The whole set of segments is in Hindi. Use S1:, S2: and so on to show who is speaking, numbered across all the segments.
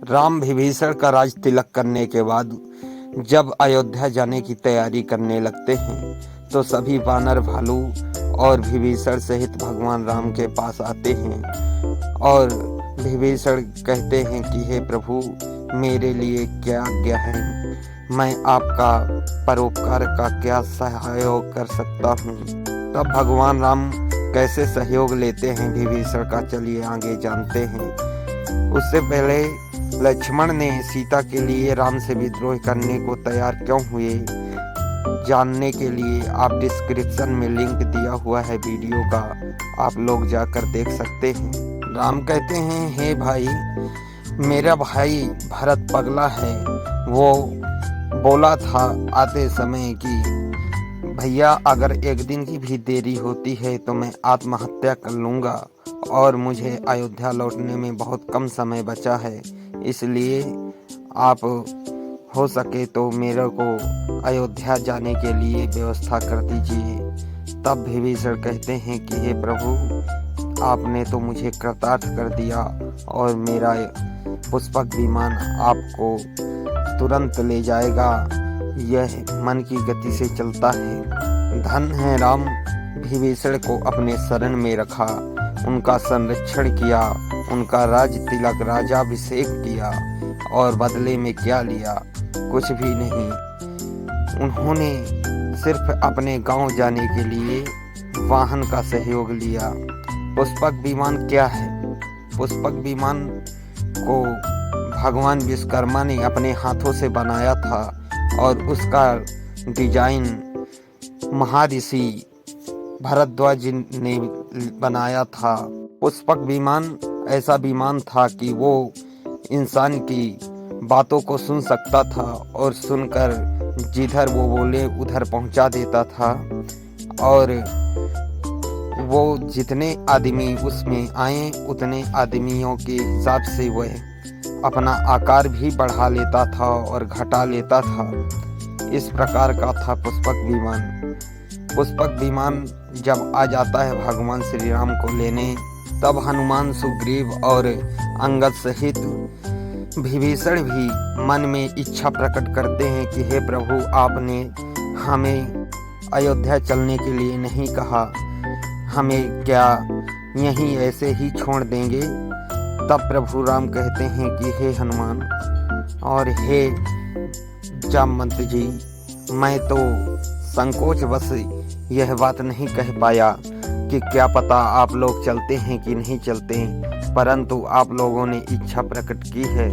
S1: राम विभीषण का राज तिलक करने के बाद जब अयोध्या जाने की तैयारी करने लगते हैं तो सभी वानर भालू और विभीषण सहित भगवान राम के पास आते हैं और विभीषण कहते हैं कि हे प्रभु, मेरे लिए क्या आज्ञा है, मैं आपका परोपकार का क्या सहयोग कर सकता हूँ। तब भगवान राम कैसे सहयोग लेते हैं विभीषण का, चलिए आगे जानते हैं। उससे पहले लक्ष्मण ने सीता के लिए राम से विद्रोह करने को तैयार क्यों हुए, जानने के लिए आप डिस्क्रिप्शन में लिंक दिया हुआ है वीडियो का, आप लोग जाकर देख सकते हैं। राम कहते हैं, हे भाई, मेरा भाई भरत पगला है। वो बोला था आते समय कि भैया, अगर एक दिन की भी देरी होती है तो मैं आत्महत्या कर लूँगा और मुझे अयोध्या लौटने में बहुत कम समय बचा है, इसलिए आप हो सके तो मेरे को अयोध्या जाने के लिए व्यवस्था कर दीजिए। तब विभीषण कहते हैं कि हे प्रभु, आपने तो मुझे कृतार्थ कर दिया और मेरा पुष्पक विमान आपको तुरंत ले जाएगा, यह मन की गति से चलता है। धन है राम, विभीषण को अपने शरण में रखा, उनका संरक्षण किया, उनका राज तिलक राजाभिषेक किया और बदले में क्या लिया? कुछ भी नहीं। उन्होंने सिर्फ अपने गांव जाने के लिए वाहन का सहयोग लिया। पुष्पक विमान क्या है? पुष्पक विमान को भगवान विश्वकर्मा ने अपने हाथों से बनाया था और उसका डिजाइन महर्षि भरद्वाज ने बनाया था। पुष्पक विमान ऐसा विमान था कि वो इंसान की बातों को सुन सकता था और सुनकर जिधर वो बोले उधर पहुंचा देता था और वो जितने आदमी उसमें आए उतने आदमियों के हिसाब से वह अपना आकार भी बढ़ा लेता था और घटा लेता था। इस प्रकार का था पुष्पक विमान। पुष्पक विमान जब आ जाता है भगवान श्री राम को लेने, तब हनुमान, सुग्रीव और अंगद सहित विभीषण भी मन में इच्छा प्रकट करते हैं कि हे प्रभु, आपने हमें अयोध्या चलने के लिए नहीं कहा, हमें क्या यहीं ऐसे ही छोड़ देंगे? तब प्रभु राम कहते हैं कि हे हनुमान और हे जामवंत जी, मैं तो संकोचवश यह बात नहीं कह पाया कि क्या पता आप लोग चलते हैं कि नहीं चलते, परंतु आप लोगों ने इच्छा प्रकट की है,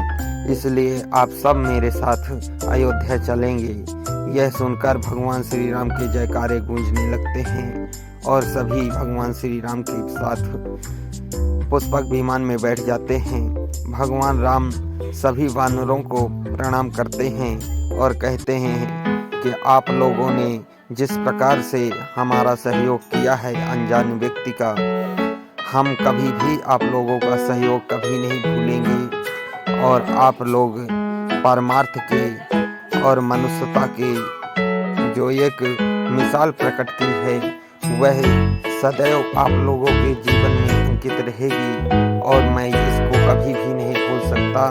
S1: इसलिए आप सब मेरे साथ अयोध्या चलेंगे। यह सुनकर भगवान श्री राम के जयकारे गूंजने लगते हैं और सभी भगवान श्री राम के साथ पुष्पक विमान में बैठ जाते हैं। भगवान राम सभी वानरों को प्रणाम करते हैं और कहते हैं कि आप लोगों ने जिस प्रकार से हमारा सहयोग किया है अनजान व्यक्ति का, हम कभी भी आप लोगों का सहयोग कभी नहीं भूलेंगे और आप लोग परमार्थ के और मनुष्यता के जो एक मिसाल प्रकट की है वह सदैव आप लोगों के जीवन में अंकित रहेगी और मैं इसको कभी भी नहीं भूल सकता।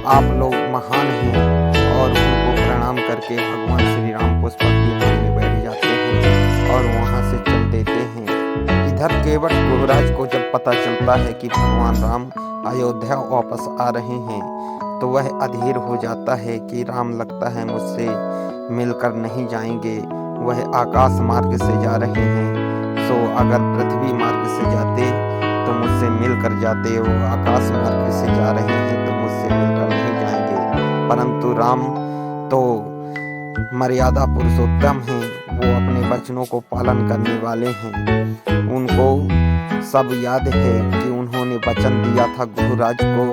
S1: आप लोग महान हैं। और उनको प्रणाम करके भगवान श्री राम पुष्पक विमान में बैठ जाते हैं और वहां से चल देते हैं। इधर केवट गुहराज को जब पता चलता है कि भगवान राम अयोध्या वापस आ रहे हैं तो वह अधीर हो जाता है कि राम लगता है मुझसे मिलकर नहीं जाएंगे, वह आकाश मार्ग से जा रहे हैं, सो अगर पृथ्वी मार्ग से जाते तो मुझसे मिलकर जाते, वो आकाश मार्ग से जा रहे हैं तो मुझसे मिलकर नहीं जाएंगे। परंतु राम तो मर्यादा पुरुषोत्तम हैं, वो अपने वचनों को पालन करने वाले हैं। उनको सब याद है कि उन्होंने वचन दिया था गुरुराज को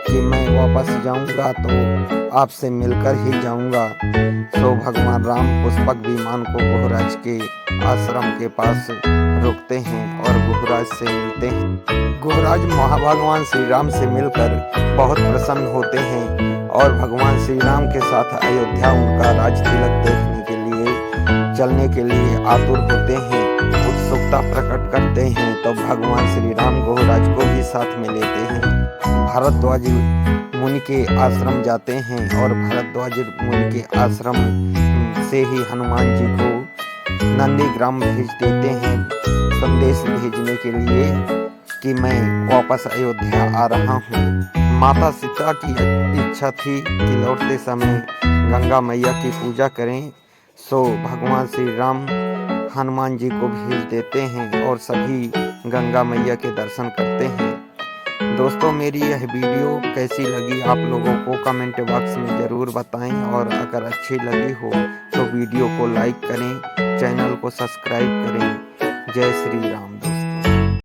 S1: कि मैं वापस जाऊंगा तो आपसे मिलकर ही जाऊंगा। तो भगवान राम पुष्पक विमान को गुहराज के आश्रम के पास रुकते हैं और गुहराज से मिलते हैं। गुहराज भगवान श्री राम से मिलकर बहुत प्रसन्न होते हैं और भगवान श्री राम के साथ अयोध्या उनका राज तिलक देखने के लिए चलने के लिए आतुर होते हैं, उत्सुकता प्रकट करते हैं। तो भगवान श्री राम गुहराज को भी साथ में लेते हैं। भारद्वाज मुनि के आश्रम जाते हैं और भरद्वाज मुनि के आश्रम से ही हनुमान जी को नंदीग्राम भेज देते हैं संदेश भेजने के लिए कि मैं वापस अयोध्या आ रहा हूँ। माता सीता की इच्छा थी कि लौटते समय गंगा मैया की पूजा करें, सो भगवान श्री राम हनुमान जी को भेज देते हैं और सभी गंगा मैया के दर्शन करते हैं। दोस्तों, मेरी यह वीडियो कैसी लगी आप लोगों को कमेंट बॉक्स में ज़रूर बताएं, और अगर अच्छी लगी हो तो वीडियो को लाइक करें, चैनल को सब्सक्राइब करें। जय श्री राम दोस्तों।